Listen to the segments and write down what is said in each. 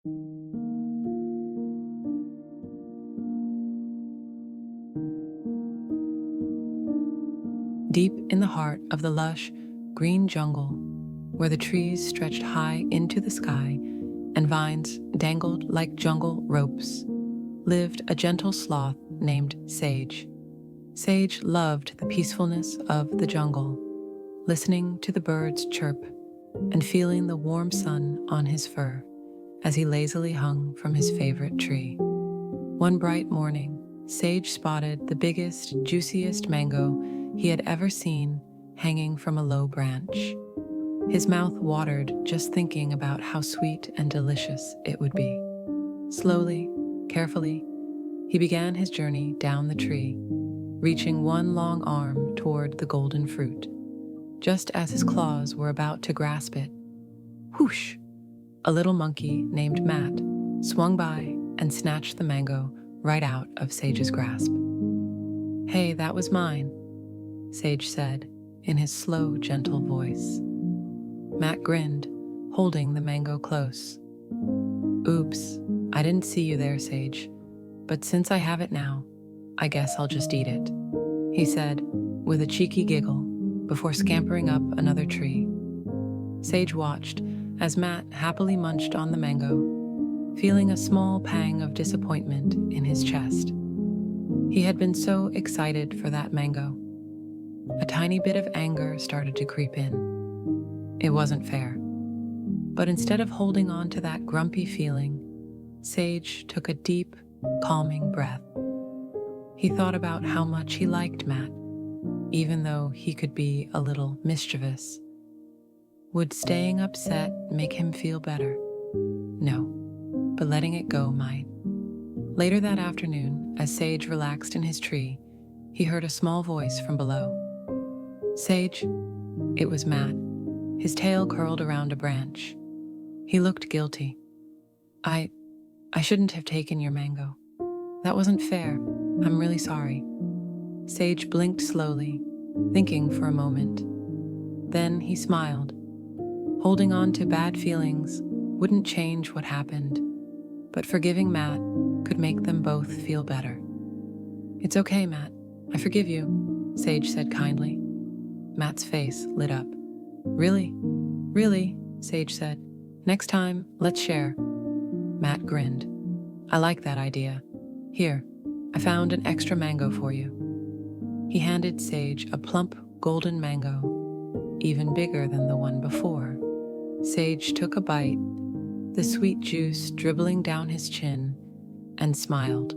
Deep in the heart of the lush, green jungle, where the trees stretched high into the sky and vines dangled like jungle ropes, lived a gentle sloth named Sage. Sage loved the peacefulness of the jungle, listening to the birds chirp and feeling the warm sun on his fur as he lazily hung from his favorite tree. One bright morning, Sage spotted the biggest, juiciest mango he had ever seen hanging from a low branch. His mouth watered just thinking about how sweet and delicious it would be. Slowly, carefully, he began his journey down the tree, reaching one long arm toward the golden fruit. Just as his claws were about to grasp it, whoosh! A little monkey named Matt swung by and snatched the mango right out of Sage's grasp. "Hey, that was mine," Sage said in his slow, gentle voice. Matt grinned, holding the mango close. "Oops, I didn't see you there, Sage, but since I have it now, I guess I'll just eat it," he said with a cheeky giggle before scampering up another tree. Sage watched as Matt happily munched on the mango, feeling a small pang of disappointment in his chest. He had been so excited for that mango. A tiny bit of anger started to creep in. It wasn't fair. But instead of holding on to that grumpy feeling, Sage took a deep, calming breath. He thought about how much he liked Matt, even though he could be a little mischievous. Would staying upset make him feel better? No, but letting it go might. Later that afternoon, as Sage relaxed in his tree, he heard a small voice from below. "Sage?" It was Matt, his tail curled around a branch. He looked guilty. I shouldn't have taken your mango. That wasn't fair. I'm really sorry." Sage blinked slowly, thinking for a moment. Then he smiled. Holding on to bad feelings wouldn't change what happened, but forgiving Matt could make them both feel better. "It's okay, Matt. I forgive you," Sage said kindly. Matt's face lit up. "Really? Really?" Sage said. "Next time, let's share." Matt grinned. "I like that idea. Here, I found an extra mango for you." He handed Sage a plump golden mango, even bigger than the one before. Sage took a bite, the sweet juice dribbling down his chin, and smiled.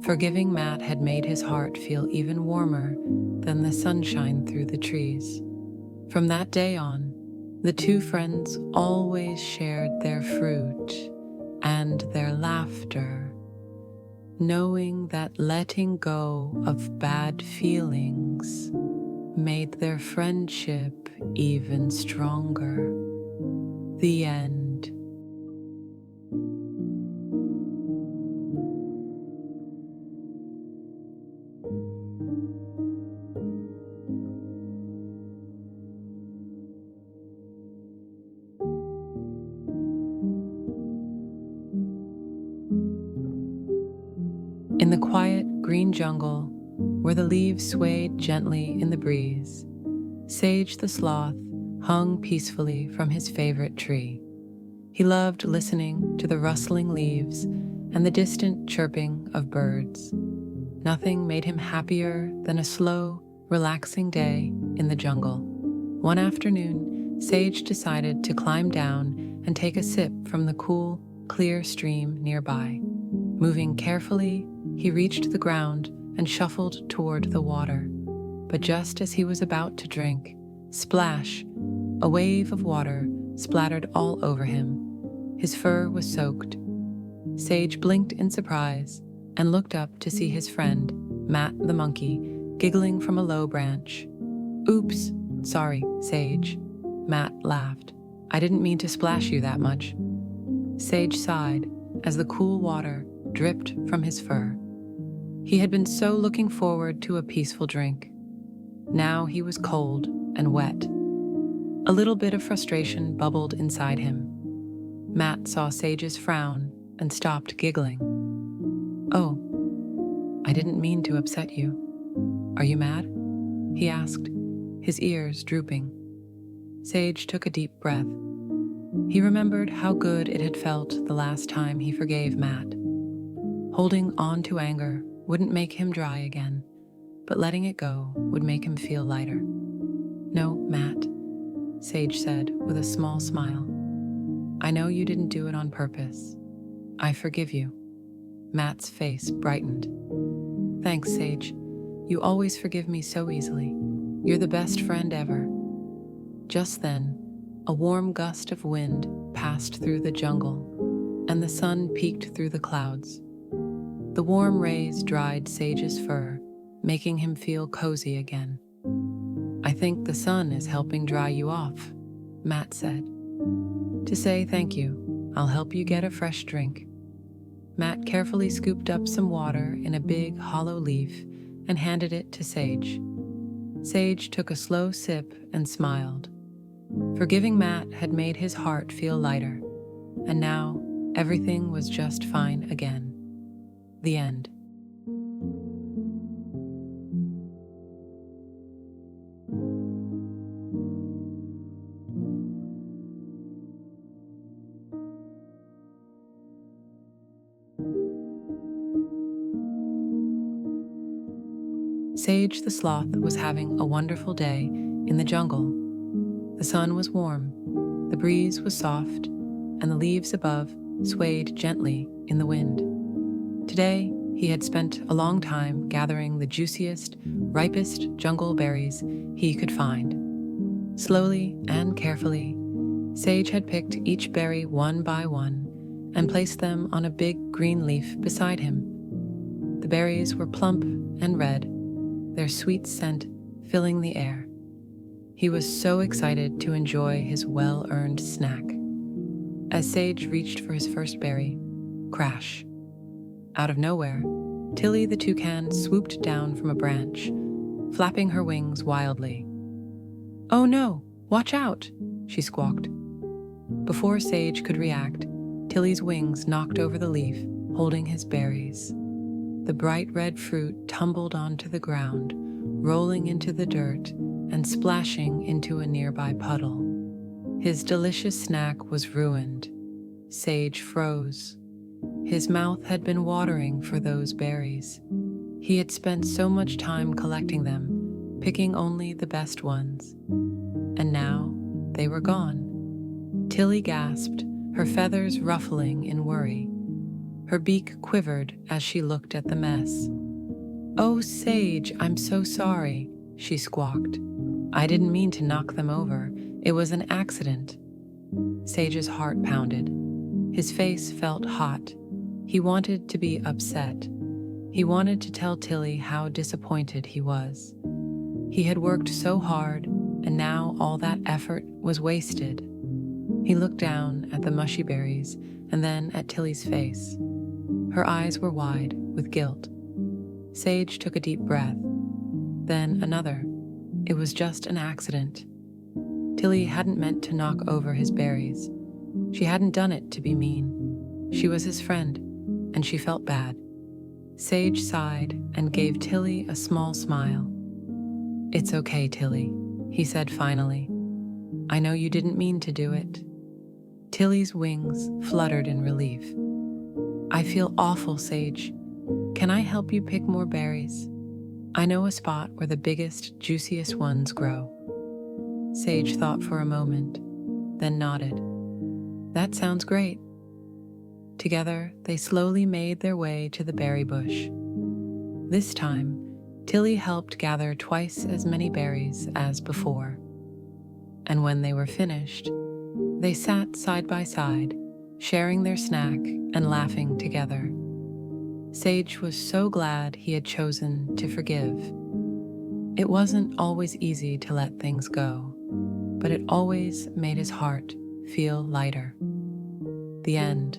Forgiving Matt had made his heart feel even warmer than the sunshine through the trees. From that day on, the two friends always shared their fruit and their laughter, knowing that letting go of bad feelings made their friendship even stronger. The end. In the quiet green jungle, where the leaves swayed gently in the breeze, Sage the Sloth hung peacefully from his favorite tree. He loved listening to the rustling leaves and the distant chirping of birds. Nothing made him happier than a slow, relaxing day in the jungle. One afternoon, Sage decided to climb down and take a sip from the cool, clear stream nearby. Moving carefully, he reached the ground and shuffled toward the water. But just as he was about to drink, splash! A wave of water splattered all over him. His fur was soaked. Sage blinked in surprise and looked up to see his friend, Matt the monkey, giggling from a low branch. "Oops, sorry, Sage," Matt laughed. "I didn't mean to splash you that much." Sage sighed as the cool water dripped from his fur. He had been so looking forward to a peaceful drink. Now he was cold and wet. A little bit of frustration bubbled inside him. Matt saw Sage's frown and stopped giggling. "Oh, I didn't mean to upset you. Are you mad?" he asked, his ears drooping. Sage took a deep breath. He remembered how good it had felt the last time he forgave Matt. Holding on to anger wouldn't make him dry again, but letting it go would make him feel lighter. "No, Matt," Sage said with a small smile. "I know you didn't do it on purpose. I forgive you." Matt's face brightened. "Thanks, Sage. You always forgive me so easily. You're the best friend ever." Just then, a warm gust of wind passed through the jungle, and the sun peeked through the clouds. The warm rays dried Sage's fur, making him feel cozy again. "I think the sun is helping dry you off," Matt said. "To say thank you, I'll help you get a fresh drink." Matt carefully scooped up some water in a big hollow leaf and handed it to Sage. Sage took a slow sip and smiled. Forgiving Matt had made his heart feel lighter, and now everything was just fine again. The end. Sage the Sloth was having a wonderful day in the jungle. The sun was warm, the breeze was soft, and the leaves above swayed gently in the wind. Today, he had spent a long time gathering the juiciest, ripest jungle berries he could find. Slowly and carefully, Sage had picked each berry one by one and placed them on a big green leaf beside him. The berries were plump and red, their sweet scent filling the air. He was so excited to enjoy his well-earned snack. As Sage reached for his first berry, crash. Out of nowhere, Tilly the toucan swooped down from a branch, flapping her wings wildly. "Oh no, watch out!" she squawked. Before Sage could react, Tilly's wings knocked over the leaf, holding his berries. The bright red fruit tumbled onto the ground, rolling into the dirt and splashing into a nearby puddle. His delicious snack was ruined. Sage froze. His mouth had been watering for those berries. He had spent so much time collecting them, picking only the best ones. And now they were gone. Tilly gasped, her feathers ruffling in worry. Her beak quivered as she looked at the mess. "Oh, Sage, I'm so sorry," she squawked. "I didn't mean to knock them over. It was an accident." Sage's heart pounded. His face felt hot. He wanted to be upset. He wanted to tell Tilly how disappointed he was. He had worked so hard, and now all that effort was wasted. He looked down at the mushy berries and then at Tilly's face. Her eyes were wide with guilt. Sage took a deep breath, then another. It was just an accident. Tilly hadn't meant to knock over his berries. She hadn't done it to be mean. She was his friend, and she felt bad. Sage sighed and gave Tilly a small smile. "It's okay, Tilly," he said finally. "I know you didn't mean to do it." Tilly's wings fluttered in relief. "I feel awful, Sage. Can I help you pick more berries? I know a spot where the biggest, juiciest ones grow." Sage thought for a moment, then nodded. "That sounds great." Together, they slowly made their way to the berry bush. This time, Tilly helped gather twice as many berries as before. And when they were finished, they sat side by side, sharing their snack and laughing together. Sage was so glad he had chosen to forgive. It wasn't always easy to let things go, but it always made his heart feel lighter. The end.